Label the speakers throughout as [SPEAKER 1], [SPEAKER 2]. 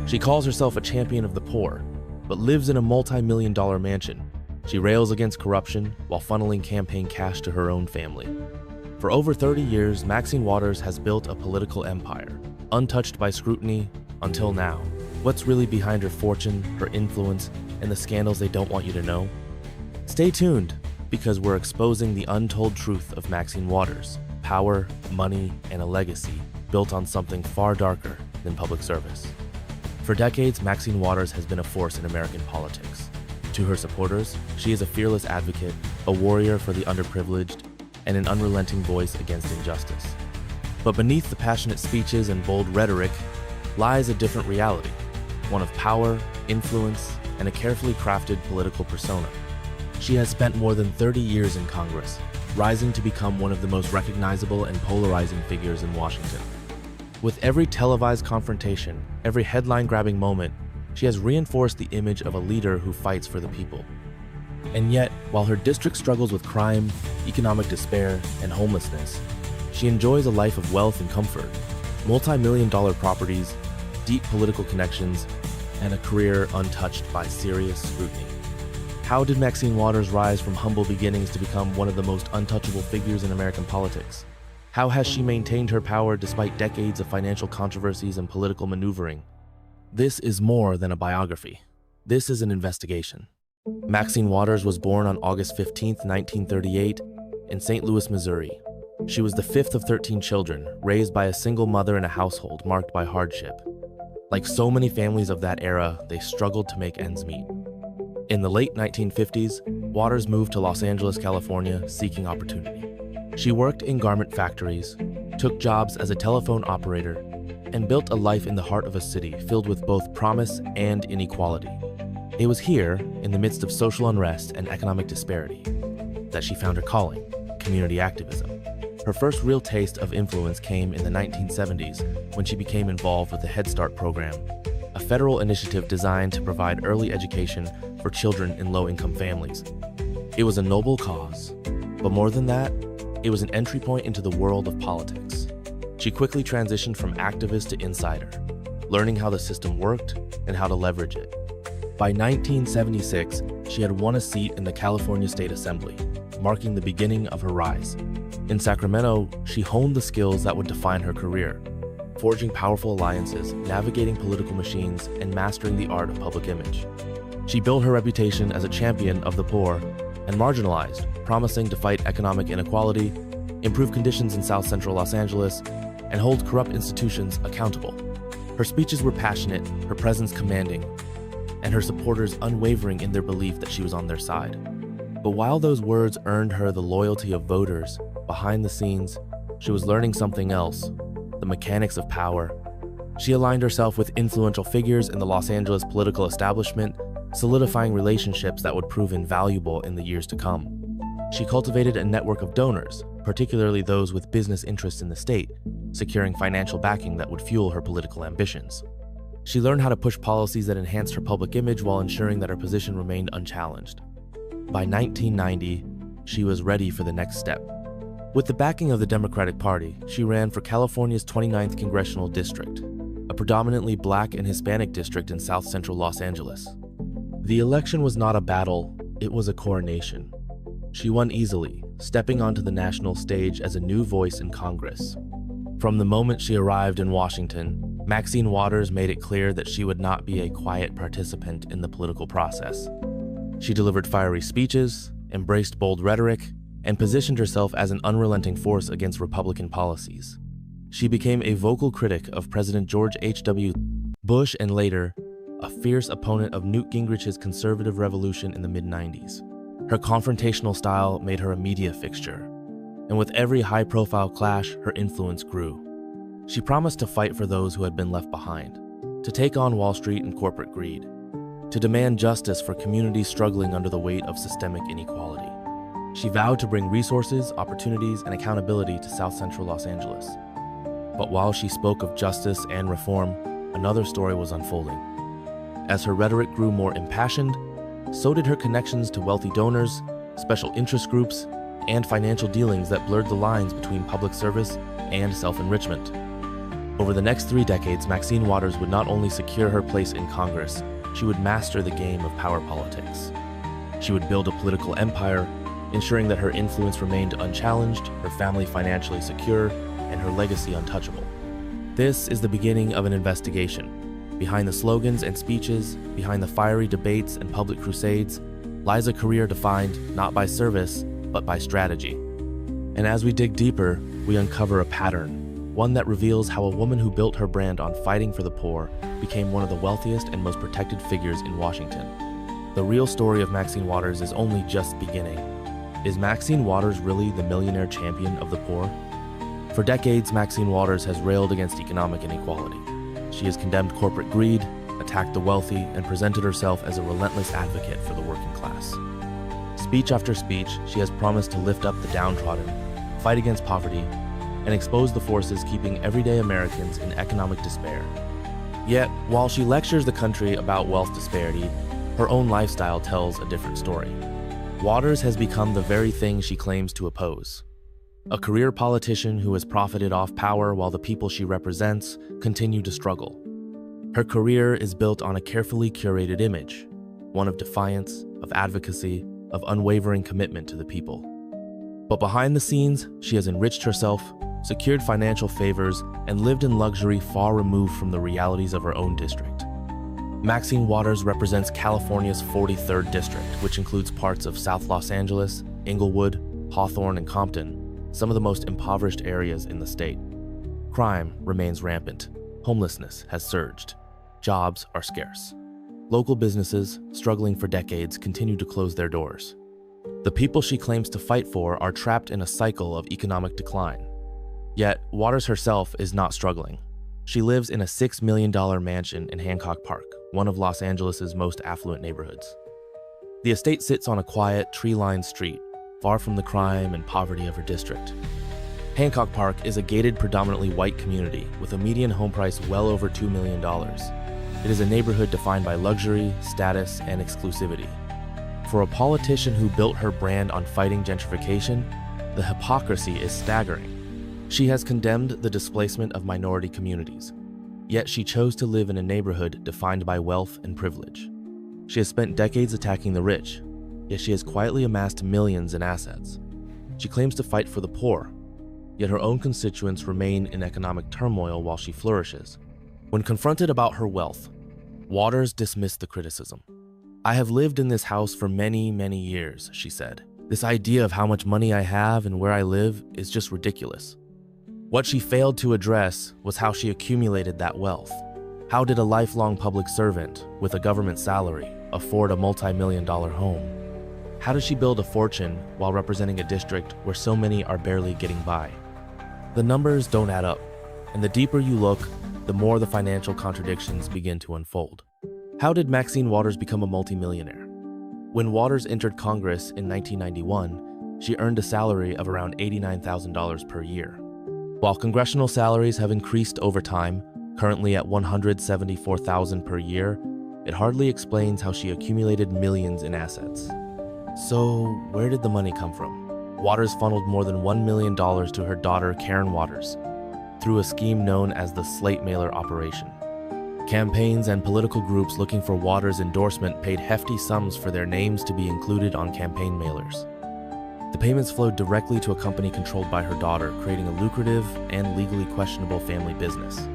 [SPEAKER 1] She calls herself a champion of the poor, but lives in a multi-million-dollar mansion. She rails against corruption while funneling campaign cash to her own family. For over 30 years, Maxine Waters has built a political empire, untouched by scrutiny until now. What's really behind her fortune, her influence, and the scandals they don't want you to know? Stay tuned, because we're exposing the untold truth of Maxine Waters: power, money, and a legacy built on something far darker than public service. For decades, Maxine Waters has been a force in American politics. To her supporters, she is a fearless advocate, a warrior for the underprivileged, and an unrelenting voice against injustice. But beneath the passionate speeches and bold rhetoric lies a different reality, one of power, influence, and a carefully crafted political persona. She has spent more than 30 years in Congress, rising to become one of the most recognizable and polarizing figures in Washington. With every televised confrontation, every headline-grabbing moment, she has reinforced the image of a leader who fights for the people. And yet, while her district struggles with crime, economic despair, and homelessness, she enjoys a life of wealth and comfort, multi-million-dollar properties, deep political connections, and a career untouched by serious scrutiny. How did Maxine Waters rise from humble beginnings to become one of the most untouchable figures in American politics? How has she maintained her power despite decades of financial controversies and political maneuvering? This is more than a biography. This is an investigation. Maxine Waters was born on August 15, 1938, in St. Louis, Missouri. She was the fifth of 13 children, raised by a single mother in a household marked by hardship. Like so many families of that era, they struggled to make ends meet. In the late 1950s, Waters moved to Los Angeles, California, seeking opportunity. She worked in garment factories, took jobs as a telephone operator, and built a life in the heart of a city filled with both promise and inequality. It was here, in the midst of social unrest and economic disparity, that she found her calling: community activism. Her first real taste of influence came in the 1970s when she became involved with the Head Start program, a federal initiative designed to provide early education for children in low-income families. It was a noble cause, but more than that, it was an entry point into the world of politics. She quickly transitioned from activist to insider, learning how the system worked and how to leverage it. By 1976, she had won a seat in the California State Assembly, marking the beginning of her rise. In Sacramento, she honed the skills that would define her career, forging powerful alliances, navigating political machines, and mastering the art of public image. She built her reputation as a champion of the poor and marginalized, promising to fight economic inequality, improve conditions in South Central Los Angeles, and hold corrupt institutions accountable. Her speeches were passionate, her presence commanding, and her supporters unwavering in their belief that she was on their side. But while those words earned her the loyalty of voters, behind the scenes, she was learning something else: the mechanics of power. She aligned herself with influential figures in the Los Angeles political establishment, solidifying relationships that would prove invaluable in the years to come. She cultivated a network of donors, particularly those with business interests in the state, securing financial backing that would fuel her political ambitions. She learned how to push policies that enhanced her public image while ensuring that her position remained unchallenged. By 1990, she was ready for the next step. With the backing of the Democratic Party, she ran for California's 29th Congressional District, a predominantly Black and Hispanic district in South Central Los Angeles. The election was not a battle, it was a coronation. She won easily, stepping onto the national stage as a new voice in Congress. From the moment she arrived in Washington, Maxine Waters made it clear that she would not be a quiet participant in the political process. She delivered fiery speeches, embraced bold rhetoric, and positioned herself as an unrelenting force against Republican policies. She became a vocal critic of President George H.W. Bush and later, a fierce opponent of Newt Gingrich's conservative revolution in the mid-90s. Her confrontational style made her a media fixture, and with every high-profile clash, her influence grew. She promised to fight for those who had been left behind, to take on Wall Street and corporate greed, to demand justice for communities struggling under the weight of systemic inequality. She vowed to bring resources, opportunities, and accountability to South Central Los Angeles. But while she spoke of justice and reform, another story was unfolding. As her rhetoric grew more impassioned, so did her connections to wealthy donors, special interest groups, and financial dealings that blurred the lines between public service and self-enrichment. Over the next 3 decades, Maxine Waters would not only secure her place in Congress, she would master the game of power politics. She would build a political empire, ensuring that her influence remained unchallenged, her family financially secure, and her legacy untouchable. This is the beginning of an investigation. Behind the slogans and speeches, behind the fiery debates and public crusades, lies a career defined not by service, but by strategy. And as we dig deeper, we uncover a pattern, one that reveals how a woman who built her brand on fighting for the poor became one of the wealthiest and most protected figures in Washington. The real story of Maxine Waters is only just beginning. Is Maxine Waters really the millionaire champion of the poor? For decades, Maxine Waters has railed against economic inequality. She has condemned corporate greed, attacked the wealthy, and presented herself as a relentless advocate for the working class. Speech after speech, she has promised to lift up the downtrodden, fight against poverty, and expose the forces keeping everyday Americans in economic despair. Yet, while she lectures the country about wealth disparity, her own lifestyle tells a different story. Waters has become the very thing she claims to oppose. A career politician who has profited off power while the people she represents continue to struggle. Her career is built on a carefully curated image, one of defiance, of advocacy, of unwavering commitment to the people. But behind the scenes, she has enriched herself, secured financial favors, and lived in luxury far removed from the realities of her own district. Maxine Waters represents California's 43rd district, which includes parts of South Los Angeles, Inglewood, Hawthorne, and Compton, some of the most impoverished areas in the state. Crime remains rampant. Homelessness has surged. Jobs are scarce. Local businesses, struggling for decades, continue to close their doors. The people she claims to fight for are trapped in a cycle of economic decline. Yet, Waters herself is not struggling. She lives in a $6 million mansion in Hancock Park, one of Los Angeles' most affluent neighborhoods. The estate sits on a quiet, tree-lined street, far from the crime and poverty of her district. Hancock Park is a gated, predominantly white community with a median home price well over $2 million. It is a neighborhood defined by luxury, status, and exclusivity. For a politician who built her brand on fighting gentrification, the hypocrisy is staggering. She has condemned the displacement of minority communities, yet she chose to live in a neighborhood defined by wealth and privilege. She has spent decades attacking the rich, yet she has quietly amassed millions in assets. She claims to fight for the poor, yet her own constituents remain in economic turmoil while she flourishes. When confronted about her wealth, Waters dismissed the criticism. "I have lived in this house for many, many years," she said. "This idea of how much money I have and where I live is just ridiculous." What she failed to address was how she accumulated that wealth. How did a lifelong public servant with a government salary afford a multi-million-dollar home? How does she build a fortune while representing a district where so many are barely getting by? The numbers don't add up, and the deeper you look, the more the financial contradictions begin to unfold. How did Maxine Waters become a multimillionaire? When Waters entered Congress in 1991, she earned a salary of around $89,000 per year. While congressional salaries have increased over time, currently at $174,000 per year, it hardly explains how she accumulated millions in assets. So, where did the money come from? Waters funneled more than $1 million to her daughter, Karen Waters, through a scheme known as the Slate Mailer Operation. Campaigns and political groups looking for Waters' endorsement paid hefty sums for their names to be included on campaign mailers. The payments flowed directly to a company controlled by her daughter, creating a lucrative and legally questionable family business.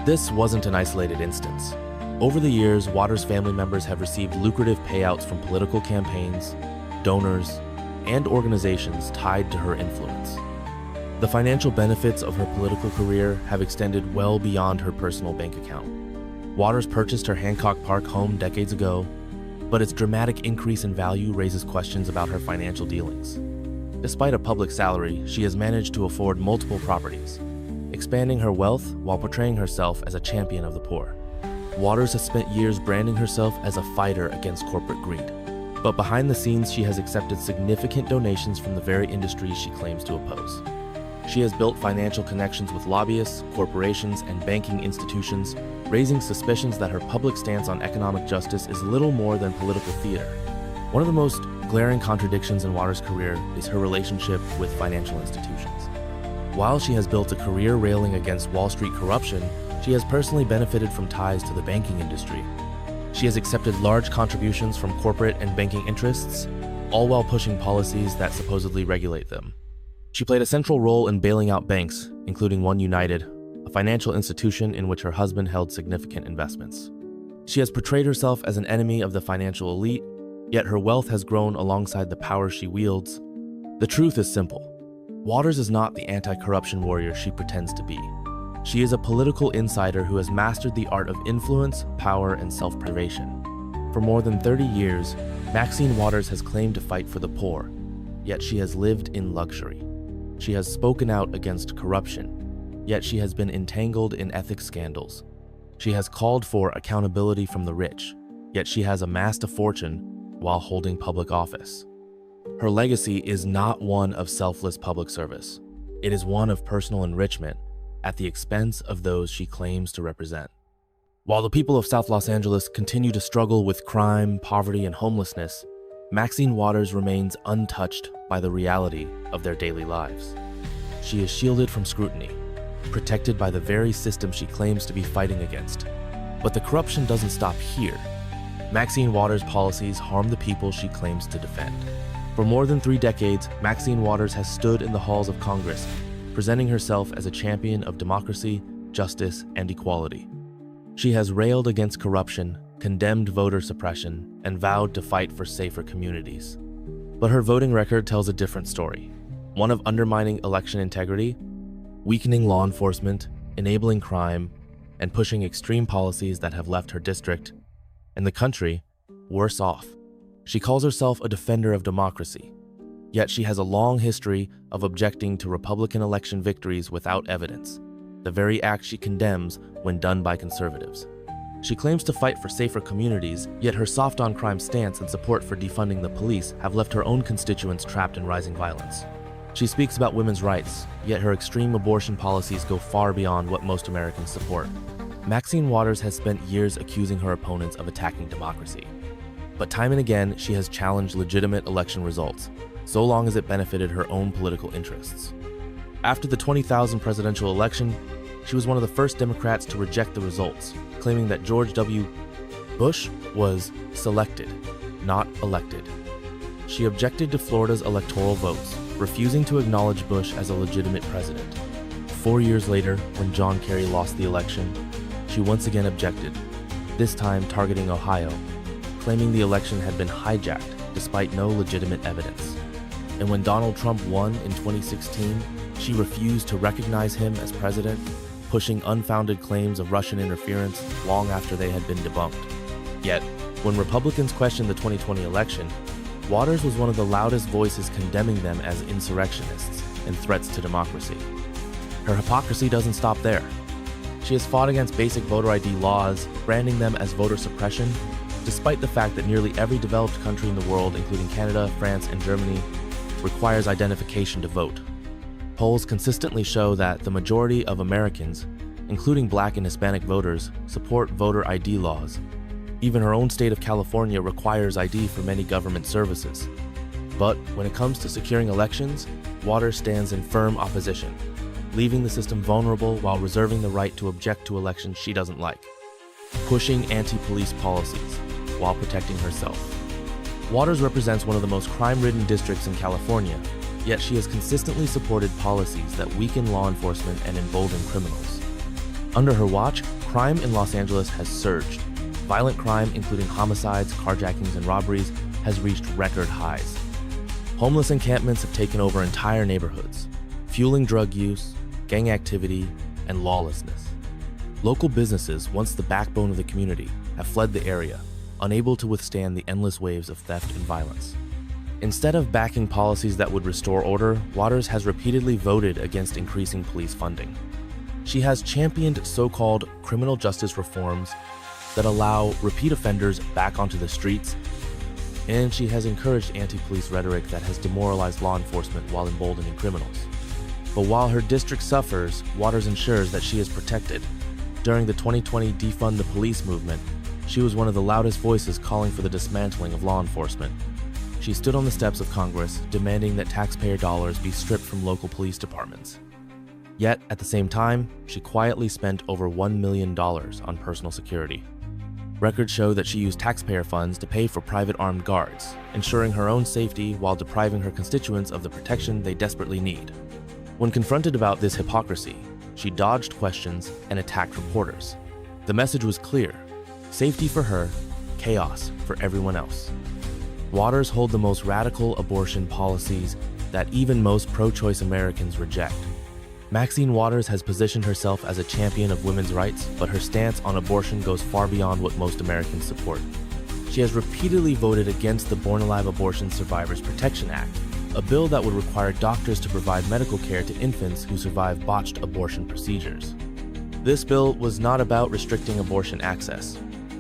[SPEAKER 1] This wasn't an isolated instance. Over the years, Waters' family members have received lucrative payouts from political campaigns, donors, and organizations tied to her influence. The financial benefits of her political career have extended well beyond her personal bank account. Waters purchased her Hancock Park home decades ago, but its dramatic increase in value raises questions about her financial dealings. Despite a public salary, she has managed to afford multiple properties, expanding her wealth while portraying herself as a champion of the poor. Waters has spent years branding herself as a fighter against corporate greed, but behind the scenes she has accepted significant donations from the very industries she claims to oppose. She has built financial connections with lobbyists, corporations, and banking institutions, raising suspicions that her public stance on economic justice is little more than political theater. One of the most glaring contradictions in Waters' career is her relationship with financial institutions. While she has built a career railing against Wall Street corruption, she has personally benefited from ties to the banking industry. She has accepted large contributions from corporate and banking interests, all while pushing policies that supposedly regulate them. She played a central role in bailing out banks, including One United, a financial institution in which her husband held significant investments. She has portrayed herself as an enemy of the financial elite, yet her wealth has grown alongside the power she wields. The truth is simple. Waters is not the anti-corruption warrior she pretends to be. She is a political insider who has mastered the art of influence, power, and self-preservation. For more than 30 years, Maxine Waters has claimed to fight for the poor, yet she has lived in luxury. She has spoken out against corruption, yet she has been entangled in ethics scandals. She has called for accountability from the rich, yet she has amassed a fortune while holding public office. Her legacy is not one of selfless public service. It is one of personal enrichment at the expense of those she claims to represent. While the people of South Los Angeles continue to struggle with crime, poverty, and homelessness, Maxine Waters remains untouched by the reality of their daily lives. She is shielded from scrutiny, protected by the very system she claims to be fighting against. But the corruption doesn't stop here. Maxine Waters' policies harm the people she claims to defend. For more than 3 decades, Maxine Waters has stood in the halls of Congress, presenting herself as a champion of democracy, justice, and equality. She has railed against corruption, condemned voter suppression, and vowed to fight for safer communities. But her voting record tells a different story, one of undermining election integrity, weakening law enforcement, enabling crime, and pushing extreme policies that have left her district, and the country, worse off. She calls herself a defender of democracy, yet she has a long history of objecting to Republican election victories without evidence, the very act she condemns when done by conservatives. She claims to fight for safer communities, yet her soft-on-crime stance and support for defunding the police have left her own constituents trapped in rising violence. She speaks about women's rights, yet her extreme abortion policies go far beyond what most Americans support. Maxine Waters has spent years accusing her opponents of attacking democracy. But time and again, she has challenged legitimate election results, so long as it benefited her own political interests. After the 2000 presidential election, she was one of the first Democrats to reject the results, claiming that George W. Bush was selected, not elected. She objected to Florida's electoral votes, refusing to acknowledge Bush as a legitimate president. 4 years later, when John Kerry lost the election, she once again objected, this time targeting Ohio, claiming the election had been hijacked despite no legitimate evidence. And when Donald Trump won in 2016, she refused to recognize him as president, pushing unfounded claims of Russian interference long after they had been debunked. Yet, when Republicans questioned the 2020 election, Waters was one of the loudest voices condemning them as insurrectionists and threats to democracy. Her hypocrisy doesn't stop there. She has fought against basic voter ID laws, branding them as voter suppression, despite the fact that nearly every developed country in the world, including Canada, France, and Germany, requires identification to vote. Polls consistently show that the majority of Americans, including Black and Hispanic voters, support voter ID laws. Even her own state of California requires ID for many government services. But when it comes to securing elections, Waters stands in firm opposition, leaving the system vulnerable while reserving the right to object to elections she doesn't like, pushing anti-police policies while protecting herself. Waters represents one of the most crime-ridden districts in California, yet she has consistently supported policies that weaken law enforcement and embolden criminals. Under her watch, crime in Los Angeles has surged. Violent crime, including homicides, carjackings, and robberies, has reached record highs. Homeless encampments have taken over entire neighborhoods, fueling drug use, gang activity, and lawlessness. Local businesses, once the backbone of the community, have fled the area, unable to withstand the endless waves of theft and violence. Instead of backing policies that would restore order, Waters has repeatedly voted against increasing police funding. She has championed so-called criminal justice reforms that allow repeat offenders back onto the streets, and she has encouraged anti-police rhetoric that has demoralized law enforcement while emboldening criminals. But while her district suffers, Waters ensures that she is protected. During the 2020 Defund the Police movement, she was one of the loudest voices calling for the dismantling of law enforcement. She stood on the steps of Congress, demanding that taxpayer dollars be stripped from local police departments. Yet, at the same time, she quietly spent over $1 million on personal security. Records show that she used taxpayer funds to pay for private armed guards, ensuring her own safety while depriving her constituents of the protection they desperately need. When confronted about this hypocrisy, she dodged questions and attacked reporters. The message was clear: safety for her, chaos for everyone else. Waters hold the most radical abortion policies that even most pro-choice Americans reject. Maxine Waters has positioned herself as a champion of women's rights, but her stance on abortion goes far beyond what most Americans support. She has repeatedly voted against the Born Alive Abortion Survivors Protection Act, a bill that would require doctors to provide medical care to infants who survive botched abortion procedures. This bill was not about restricting abortion access.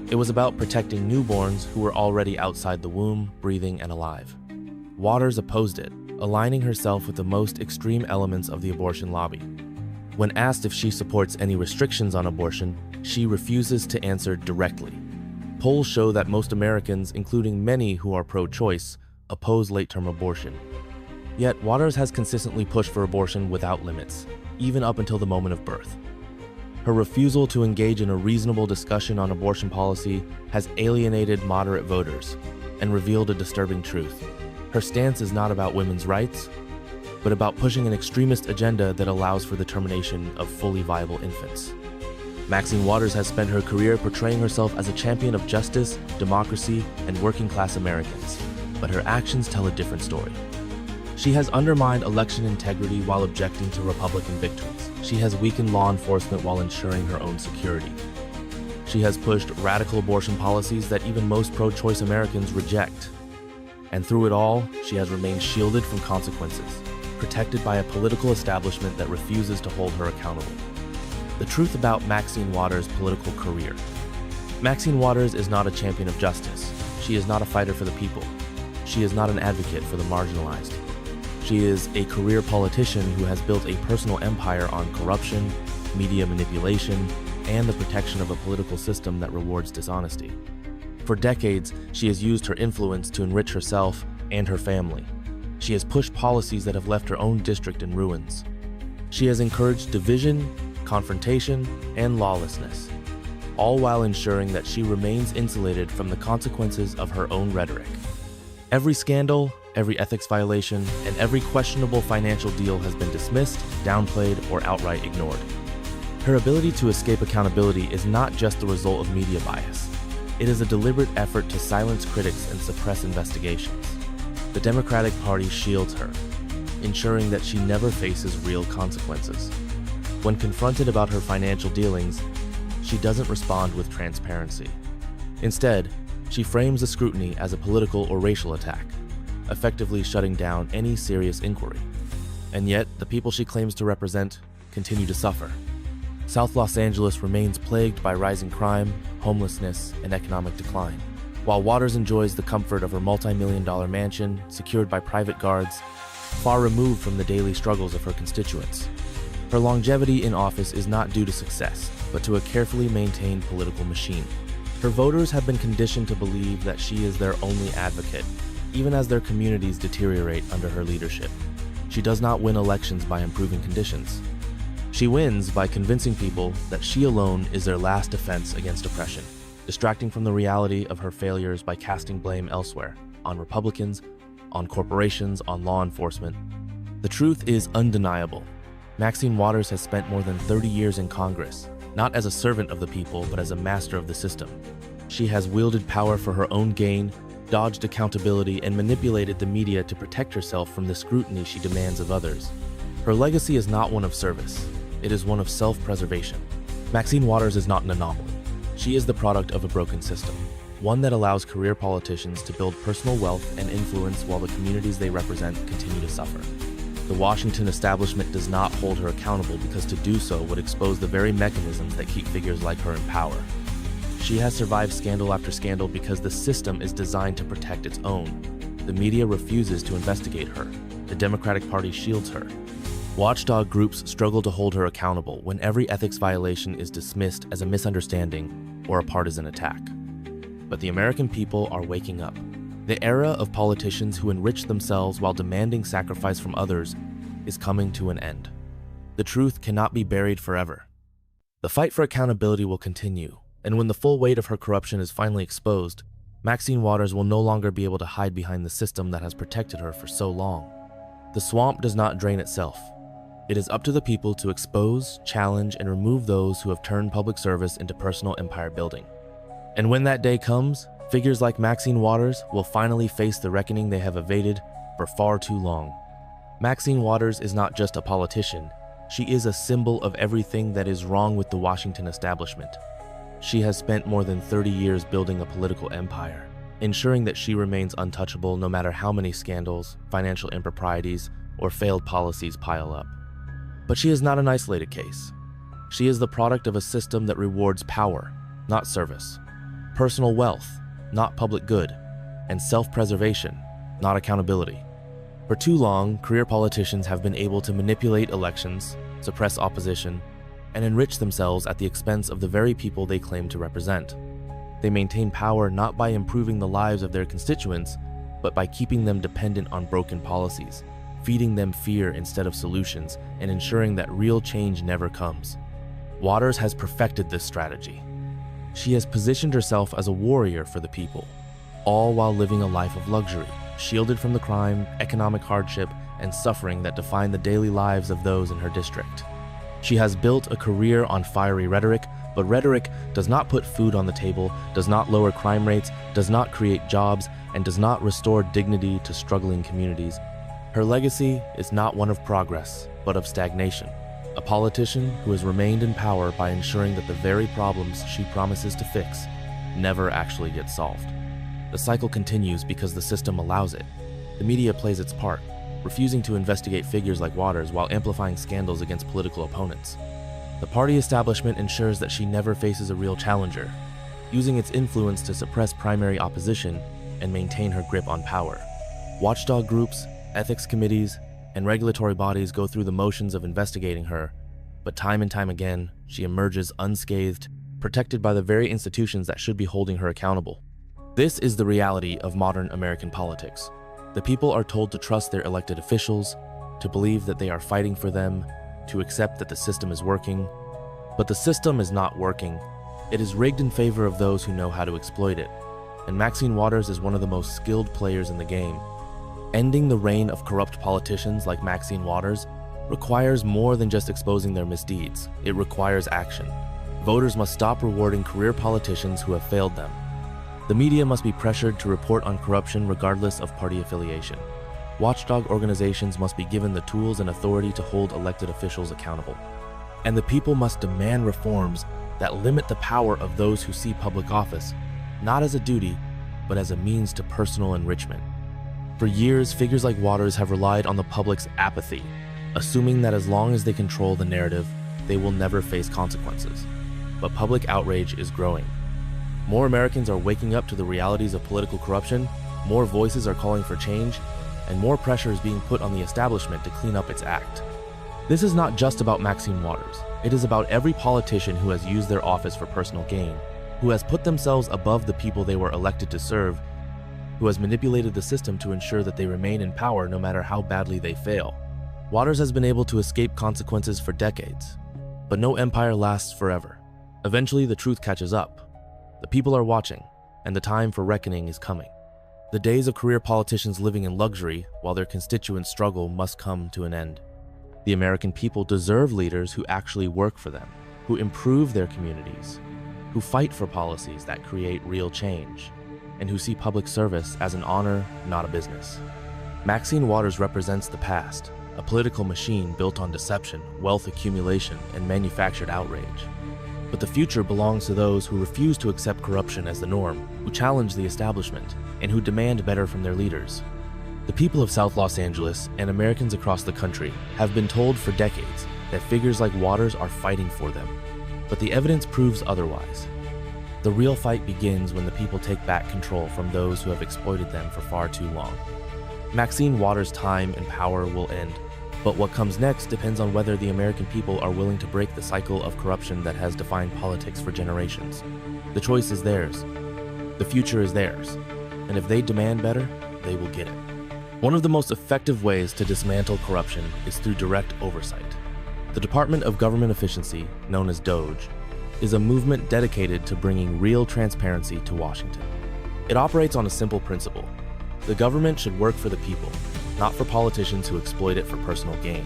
[SPEAKER 1] It was about protecting newborns who were already outside the womb, breathing and alive. Waters opposed it, aligning herself with the most extreme elements of the abortion lobby. When asked if she supports any restrictions on abortion, she refuses to answer directly. Polls show that most Americans, including many who are pro-choice, oppose late-term abortion. Yet Waters has consistently pushed for abortion without limits, even up until the moment of birth. Her refusal to engage in a reasonable discussion on abortion policy has alienated moderate voters and revealed a disturbing truth. Her stance is not about women's rights, but about pushing an extremist agenda that allows for the termination of fully viable infants. Maxine Waters has spent her career portraying herself as a champion of justice, democracy, and working-class Americans, but her actions tell a different story. She has undermined election integrity while objecting to Republican victories. She has weakened law enforcement while ensuring her own security. She has pushed radical abortion policies that even most pro-choice Americans reject. And through it all, she has remained shielded from consequences, protected by a political establishment that refuses to hold her accountable. The truth about Maxine Waters' political career. Maxine Waters is not a champion of justice. She is not a fighter for the people. She is not an advocate for the marginalized. She is a career politician who has built a personal empire on corruption, media manipulation, and the protection of a political system that rewards dishonesty. For decades, she has used her influence to enrich herself and her family. She has pushed policies that have left her own district in ruins. She has encouraged division, confrontation, and lawlessness, all while ensuring that she remains insulated from the consequences of her own rhetoric. Every scandal, every ethics violation, and every questionable financial deal has been dismissed, downplayed, or outright ignored. Her ability to escape accountability is not just the result of media bias. It is a deliberate effort to silence critics and suppress investigations. The Democratic Party shields her, ensuring that she never faces real consequences. When confronted about her financial dealings, she doesn't respond with transparency. Instead, she frames the scrutiny as a political or racial attack, effectively shutting down any serious inquiry. And yet, the people she claims to represent continue to suffer. South Los Angeles remains plagued by rising crime, homelessness, and economic decline. While Waters enjoys the comfort of her multi-million-dollar mansion, secured by private guards, far removed from the daily struggles of her constituents. Her longevity in office is not due to success, but to a carefully maintained political machine. Her voters have been conditioned to believe that she is their only advocate, even as their communities deteriorate under her leadership. She does not win elections by improving conditions. She wins by convincing people that she alone is their last defense against oppression, distracting from the reality of her failures by casting blame elsewhere, on Republicans, on corporations, on law enforcement. The truth is undeniable. Maxine Waters has spent more than 30 years in Congress, not as a servant of the people, but as a master of the system. She has wielded power for her own gain, dodged accountability, and manipulated the media to protect herself from the scrutiny she demands of others. Her legacy is not one of service. It is one of self-preservation. Maxine Waters is not an anomaly. She is the product of a broken system, one that allows career politicians to build personal wealth and influence while the communities they represent continue to suffer. The Washington establishment does not hold her accountable because to do so would expose the very mechanisms that keep figures like her in power. She has survived scandal after scandal because the system is designed to protect its own. The media refuses to investigate her. The Democratic Party shields her. Watchdog groups struggle to hold her accountable when every ethics violation is dismissed as a misunderstanding or a partisan attack. But the American people are waking up. The era of politicians who enrich themselves while demanding sacrifice from others is coming to an end. The truth cannot be buried forever. The fight for accountability will continue, and when the full weight of her corruption is finally exposed, Maxine Waters will no longer be able to hide behind the system that has protected her for so long. The swamp does not drain itself. It is up to the people to expose, challenge, and remove those who have turned public service into personal empire building. And when that day comes, figures like Maxine Waters will finally face the reckoning they have evaded for far too long. Maxine Waters is not just a politician. She is a symbol of everything that is wrong with the Washington establishment. She has spent more than 30 years building a political empire, ensuring that she remains untouchable no matter how many scandals, financial improprieties, or failed policies pile up. But she is not an isolated case. She is the product of a system that rewards power, not service, personal wealth, not public good, and self-preservation, not accountability. For too long, career politicians have been able to manipulate elections, suppress opposition, and enrich themselves at the expense of the very people they claim to represent. They maintain power not by improving the lives of their constituents, but by keeping them dependent on broken policies, feeding them fear instead of solutions, and ensuring that real change never comes. Waters has perfected this strategy. She has positioned herself as a warrior for the people, all while living a life of luxury, shielded from the crime, economic hardship, and suffering that define the daily lives of those in her district. She has built a career on fiery rhetoric, but rhetoric does not put food on the table, does not lower crime rates, does not create jobs, and does not restore dignity to struggling communities. Her legacy is not one of progress, but of stagnation. A politician who has remained in power by ensuring that the very problems she promises to fix never actually get solved. The cycle continues because the system allows it. The media plays its part, refusing to investigate figures like Waters while amplifying scandals against political opponents. The party establishment ensures that she never faces a real challenger, using its influence to suppress primary opposition and maintain her grip on power. Watchdog groups, ethics committees, and regulatory bodies go through the motions of investigating her, but time and time again, she emerges unscathed, protected by the very institutions that should be holding her accountable. This is the reality of modern American politics. The people are told to trust their elected officials, to believe that they are fighting for them, to accept that the system is working. But the system is not working. It is rigged in favor of those who know how to exploit it. And Maxine Waters is one of the most skilled players in the game. Ending the reign of corrupt politicians like Maxine Waters requires more than just exposing their misdeeds. It requires action. Voters must stop rewarding career politicians who have failed them. The media must be pressured to report on corruption regardless of party affiliation. Watchdog organizations must be given the tools and authority to hold elected officials accountable. And the people must demand reforms that limit the power of those who see public office, not as a duty, but as a means to personal enrichment. For years, figures like Waters have relied on the public's apathy, assuming that as long as they control the narrative, they will never face consequences. But public outrage is growing. More Americans are waking up to the realities of political corruption, more voices are calling for change, and more pressure is being put on the establishment to clean up its act. This is not just about Maxine Waters. It is about every politician who has used their office for personal gain, who has put themselves above the people they were elected to serve, who has manipulated the system to ensure that they remain in power no matter how badly they fail. Waters has been able to escape consequences for decades, but no empire lasts forever. Eventually, the truth catches up. The people are watching, and the time for reckoning is coming. The days of career politicians living in luxury while their constituents struggle must come to an end. The American people deserve leaders who actually work for them, who improve their communities, who fight for policies that create real change, and who see public service as an honor, not a business. Maxine Waters represents the past, a political machine built on deception, wealth accumulation, and manufactured outrage. But the future belongs to those who refuse to accept corruption as the norm, who challenge the establishment, and who demand better from their leaders. The people of South Los Angeles and Americans across the country have been told for decades that figures like Waters are fighting for them, but the evidence proves otherwise. The real fight begins when the people take back control from those who have exploited them for far too long. Maxine Waters' time and power will end, but what comes next depends on whether the American people are willing to break the cycle of corruption that has defined politics for generations. The choice is theirs. The future is theirs. And if they demand better, they will get it. One of the most effective ways to dismantle corruption is through direct oversight. The Department of Government Efficiency, known as DOGE, is a movement dedicated to bringing real transparency to Washington. It operates on a simple principle. The government should work for the people, not for politicians who exploit it for personal gain.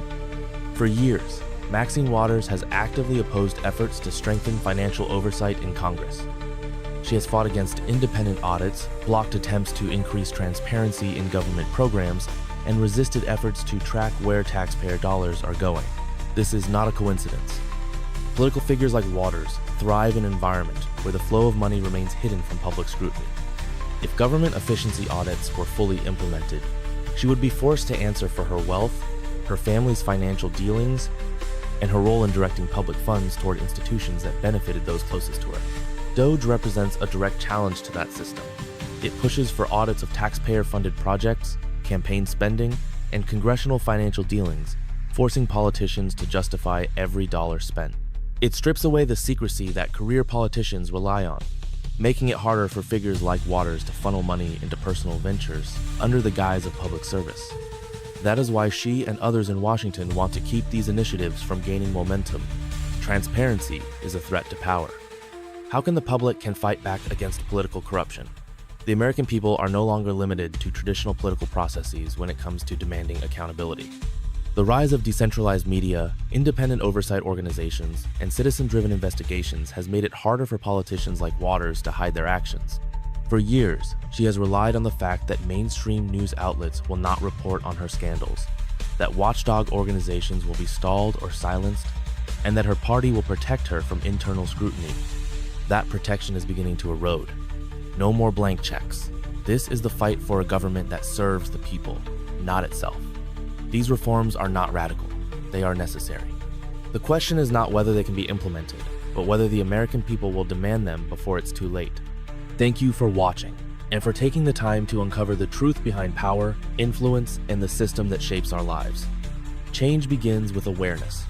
[SPEAKER 1] For years, Maxine Waters has actively opposed efforts to strengthen financial oversight in Congress. She has fought against independent audits, blocked attempts to increase transparency in government programs, and resisted efforts to track where taxpayer dollars are going. This is not a coincidence. Political figures like Waters thrive in an environment where the flow of money remains hidden from public scrutiny. If government efficiency audits were fully implemented, she would be forced to answer for her wealth, her family's financial dealings, and her role in directing public funds toward institutions that benefited those closest to her. DOGE represents a direct challenge to that system. It pushes for audits of taxpayer-funded projects, campaign spending, and congressional financial dealings, forcing politicians to justify every dollar spent. It strips away the secrecy that career politicians rely on, making it harder for figures like Waters to funnel money into personal ventures under the guise of public service. That is why she and others in Washington want to keep these initiatives from gaining momentum. Transparency is a threat to power. How can the public fight back against political corruption? The American people are no longer limited to traditional political processes when it comes to demanding accountability. The rise of decentralized media, independent oversight organizations, and citizen-driven investigations has made it harder for politicians like Waters to hide their actions. For years, she has relied on the fact that mainstream news outlets will not report on her scandals, that watchdog organizations will be stalled or silenced, and that her party will protect her from internal scrutiny. That protection is beginning to erode. No more blank checks. This is the fight for a government that serves the people, not itself. These reforms are not radical. They are necessary. The question is not whether they can be implemented, but whether the American people will demand them before it's too late. Thank you for watching, and for taking the time to uncover the truth behind power, influence, and the system that shapes our lives. Change begins with awareness,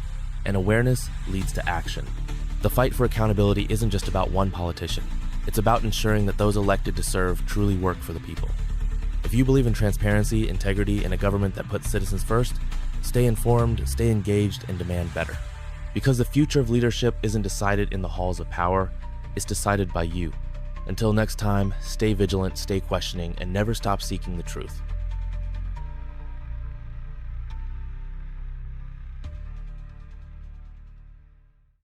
[SPEAKER 1] and awareness leads to action. The fight for accountability isn't just about one politician. It's about ensuring that those elected to serve truly work for the people. If you believe in transparency, integrity, and a government that puts citizens first, stay informed, stay engaged, and demand better. Because the future of leadership isn't decided in the halls of power, it's decided by you. Until next time, stay vigilant, stay questioning, and never stop seeking the truth.